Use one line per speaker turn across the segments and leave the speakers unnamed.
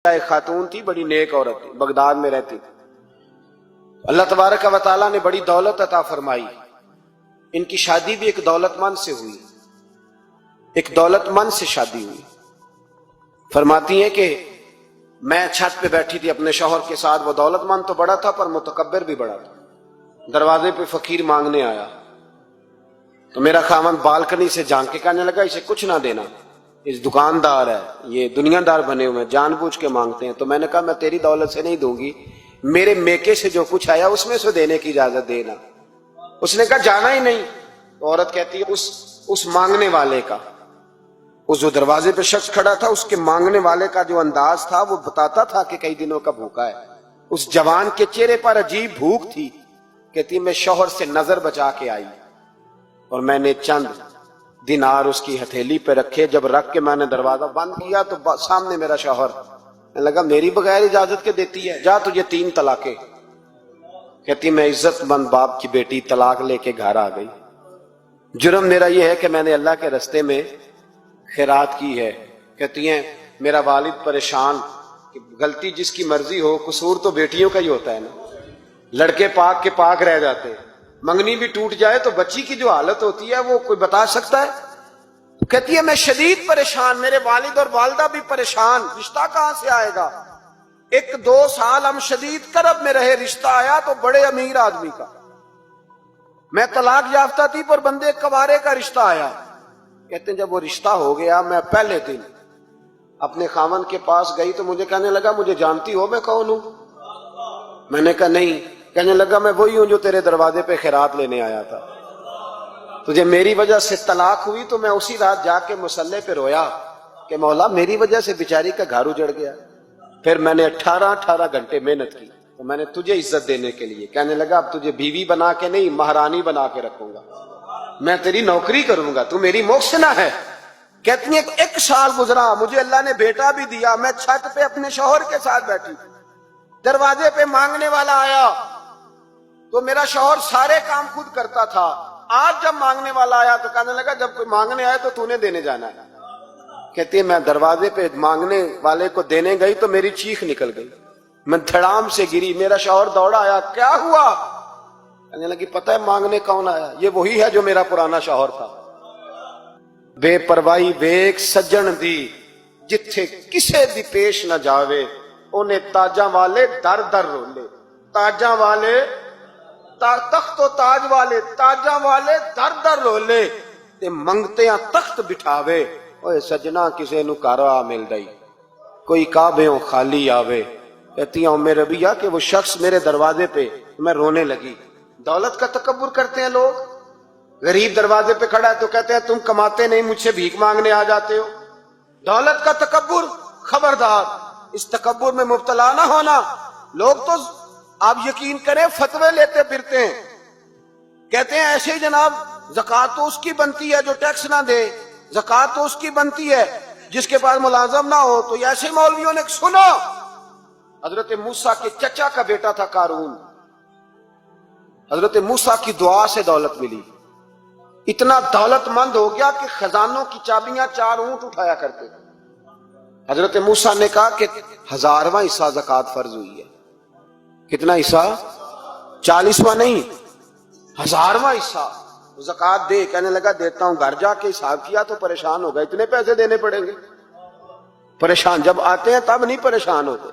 ایک خاتون تھی، بڑی نیک عورت تھی، بغداد میں رہتی تھی۔ اللہ تبارک و تعالیٰ نے بڑی دولت عطا فرمائی۔ ان کی شادی بھی ایک دولت مند سے ہوئی، ایک دولت مند سے شادی ہوئی۔ فرماتی ہیں کہ میں چھت پہ بیٹھی تھی اپنے شوہر کے ساتھ، وہ دولت مند تو بڑا تھا پر متکبر بھی بڑا تھا۔ دروازے پہ فقیر مانگنے آیا تو میرا خاوند بالکنی سے جھانک کے کہنے لگا اسے کچھ نہ دینا، اس دکاندار ہے، یہ دنیا دار بنے ہوئے جان بوجھ کے مانگتے ہیں۔ تو میں نے کہا میں تیری دولت سے نہیں دوں گی، میرے میکے سے جو کچھ آیا اس میں سے دینے کی اجازت دینا۔ اس نے کہا جانا ہی نہیں۔ تو عورت کہتی ہے اس مانگنے والے کا، اس جو دروازے پہ شخص کھڑا تھا، اس کے مانگنے والے کا جو انداز تھا وہ بتاتا تھا کہ کئی دنوں کا بھوکا ہے۔ اس جوان کے چہرے پر عجیب بھوک تھی۔ کہتی میں شوہر سے نظر بچا کے آئی اور میں نے چند دینار اس کی ہتھیلی پہ رکھے، جب رکھ کے میں نے دروازہ بند کیا تو سامنے میرا شوہر لگا میری بغیر اجازت کے دیتی ہے، جا تجھے 3 طلاقیں۔ کہتی میں عزت مند باپ کی بیٹی طلاق لے کے گھر آ گئی۔ جرم میرا یہ ہے کہ میں نے اللہ کے راستے میں خیرات کی ہے۔ کہتی ہیں میرا والد پریشان کہ غلطی جس کی مرضی ہو، قصور تو بیٹیوں کا ہی ہوتا ہے نا، لڑکے پاک کے پاک رہ جاتے ہیں، منگنی بھی ٹوٹ جائے تو بچی کی جو حالت ہوتی ہے وہ کوئی بتا سکتا ہے؟ کہتی ہے میں شدید پریشان، میرے والد اور والدہ بھی پریشان، رشتہ کہاں سے آئے گا؟ 1-2 سال ہم شدید کرب میں رہے، رشتہ آیا تو بڑے امیر آدمی کا، میں طلاق یافتہ تھی پر بندے کوارے کا رشتہ آیا۔ کہتے ہیں جب وہ رشتہ ہو گیا میں پہلے دن اپنے خاوند کے پاس گئی تو مجھے کہنے لگا مجھے جانتی ہو میں کون ہوں؟ میں نے کہا نہیں۔ کہنے لگا میں وہی ہوں جو تیرے دروازے پہ خیرات لینے آیا تھا، تجھے میری وجہ سے طلاق ہوئی تو میں اسی رات جا کے مصلے پہ رویا کہ مولا میری وجہ سے بیچاری کا گھر اجڑ گیا۔ پھر میں نے 18 گھنٹے محنت کی تو میں نے تجھے عزت دینے کے لیے، کہنے لگا اب تجھے بیوی بنا کے نہیں مہرانی بنا کے رکھوں گا، میں تیری نوکری کروں گا، تو میری محسنہ ہے۔ کہتی ہیں 1 سال گزرا، مجھے اللہ نے بیٹا بھی دیا، میں چھت پہ اپنے شوہر کے ساتھ بیٹھی، دروازے پہ مانگنے والا آیا تو میرا شوہر سارے کام خود کرتا تھا۔ آج جب مانگنے والا آیا تو کہنے لگا جب کوئی مانگنے آئے تو نے دینے جانا ہے۔ کہتی ہے میں دروازے پہ مانگنے والے کو دینے گئی تو میری چیخ نکل گئی، میں دھڑام سے گری، میرا شوہر دوڑا آیا، کیا ہوا؟ کہنے لگی پتہ ہے مانگنے کون آیا؟ یہ وہی ہے جو میرا پرانا شوہر تھا۔ بے پرواہی ویک سجن دی جتھے کسے دی پیش نہ جاوے، انہیں تاجاں والے در در رولے، تاجاں والے تخت و تاج والے، تاجاں والے در در رولے تے منگتیاں تخت بٹھاوے، اوے سجنا کسے نو کارا مل دئی، کوئی کعبیوں خالی آوے۔ کہتی ہیں میرے ربیہ کہ وہ شخص میرے دروازے پہ، میں رونے لگی۔ دولت کا تکبر کرتے ہیں لوگ، غریب دروازے پہ کھڑا ہے تو کہتے ہیں تم کماتے نہیں مجھ سے بھیک مانگنے آ جاتے ہو۔ دولت کا تکبر، خبردار اس تکبر میں مبتلا نہ ہونا۔ لوگ تو آپ یقین کریں فتوے لیتے پھرتے ہیں، کہتے ہیں ایسے ہی جناب زکوٰۃ تو اس کی بنتی ہے جو ٹیکس نہ دے، زکوٰۃ تو اس کی بنتی ہے جس کے پاس ملازم نہ ہو۔ تو ایسے مولویوں نے سنو، حضرت موسیٰ کے چچا کا بیٹا تھا قارون، حضرت موسیٰ کی دعا سے دولت ملی، اتنا دولت مند ہو گیا کہ خزانوں کی چابیاں 4 اونٹ اٹھایا کرتے تھے۔ حضرت موسیٰ نے کہا کہ 1000واں حصہ زکوٰۃ فرض ہوئی ہے۔ کتنا حصہ؟ 40واں نہیں، 1000واں حصہ زکوٰۃ دے۔ کہنے لگا دیتا ہوں۔ گھر جا کے حساب کیا تو پریشان ہو گئے، اتنے پیسے دینے پڑیں گے؟ پریشان جب آتے ہیں تب نہیں پریشان ہوتے،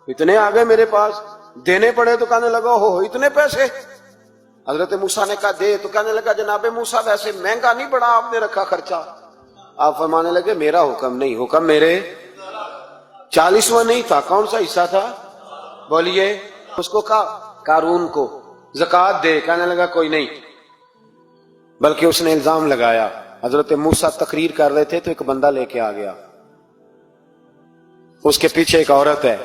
اتنے آگے میرے پاس دینے پڑے تو کہنے لگا ہو اتنے پیسے؟ حضرت موسیٰ نے کہا دے، تو کہنے لگا جناب موسیٰ ویسے مہنگا نہیں بڑا آپ نے رکھا خرچہ؟ آپ فرمانے لگے میرا حکم نہیں، حکم میرے 40واں نہیں تھا، کون سا حصہ تھا؟ بولیے۔ اس کو کہا قارون کو زکوٰۃ دے، کہنے لگا کوئی نہیں، بلکہ اس نے الزام لگایا۔ حضرت موسیٰ تقریر کر رہے تھے تو ایک بندہ لے کے آ گیا، اس کے پیچھے ایک عورت ہے۔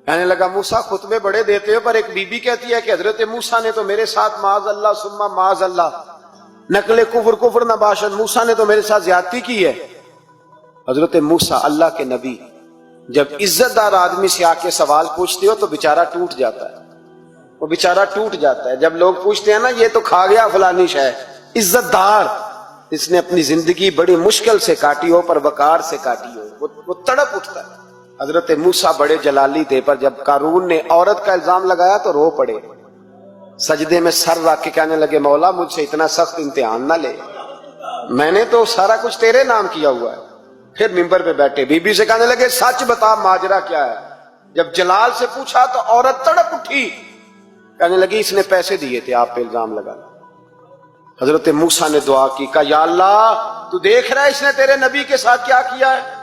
کہنے لگا موسیٰ خطبے بڑے دیتے ہو، پر ایک بی بی کہتی ہے کہ حضرت موسیٰ نے تو میرے ساتھ معاذ اللہ ثم معاذ اللہ نقل کفر نہ باشد، موسیٰ نے تو میرے ساتھ زیادتی کی ہے۔ حضرت موسیٰ اللہ کے نبی جب عزت دار آدمی سے آ کے سوال پوچھتے ہو تو بیچارہ ٹوٹ جاتا ہے، وہ بیچارہ ٹوٹ جاتا ہے۔ جب لوگ پوچھتے ہیں نا یہ تو کھا گیا فلانی شے، عزت دار، اس نے اپنی زندگی بڑی مشکل سے کاٹی ہو پر وقار سے کاٹی ہو، وہ تڑپ اٹھتا ہے۔ حضرت موسیٰ بڑے جلالی تھے، پر جب قارون نے عورت کا الزام لگایا تو رو پڑے، سجدے میں سر رکھ کے کہنے لگے مولا مجھ سے اتنا سخت امتحان نہ لے، میں نے تو سارا کچھ تیرے نام کیا ہوا ہے۔ پھر ممبر پہ بیٹھے بی بی سے کہنے لگے سچ بتا ماجرا کیا ہے۔ جب جلال سے پوچھا تو عورت تڑپ اٹھی، کہنے لگی اس نے پیسے دیے تھے آپ پہ الزام لگا۔ حضرت موسیٰ نے دعا کی، کہا یا اللہ تو دیکھ رہا ہے اس نے تیرے نبی کے ساتھ کیا کیا ہے۔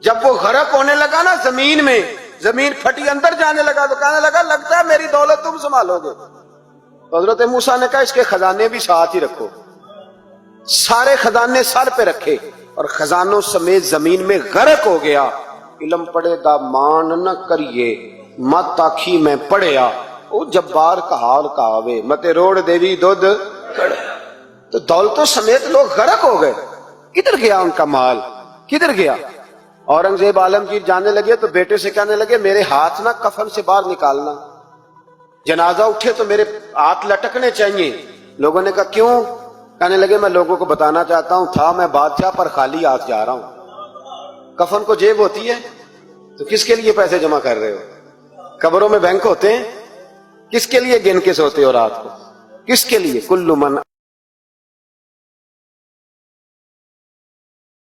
جب وہ غرق ہونے لگا نا زمین میں، زمین پھٹی اندر جانے لگا تو کہنے لگا لگتا ہے میری دولت تم سنبھالو گے۔ تو حضرت موسیٰ نے کہا اس کے خزانے بھی ساتھ ہی رکھو، سارے خزانے سر پہ رکھے اور خزانوں سمیت زمین میں غرق ہو گیا۔ علم پڑے دا مان نہ کریے مت آکھی میں پڑھیا، او جبار کا حال کہاوے متے روڑ دیوی دودھ کڑے۔ تو دولتوں سمیت لوگ غرق ہو گئے، کدھر گیا ان کا مال، کدھر گیا؟ اورنگزیب عالمگیر جانے لگے تو بیٹے سے کہنے لگے میرے ہاتھ نہ کفن سے باہر نکالنا، جنازہ اٹھے تو میرے ہاتھ لٹکنے چاہیے۔ لوگوں نے کہا کیوں؟ کہنے لگے میں لوگوں کو بتانا چاہتا ہوں تھا میں بادشاہ پر خالی ہاتھ جا رہا ہوں۔ کفن کو جیب ہوتی ہے تو کس کے لیے پیسے جمع کر رہے ہو؟ قبروں میں بینک ہوتے ہیں، کس کے لیے گن کے سوتے ہو رات کو؟ کس کے لیے؟ کل من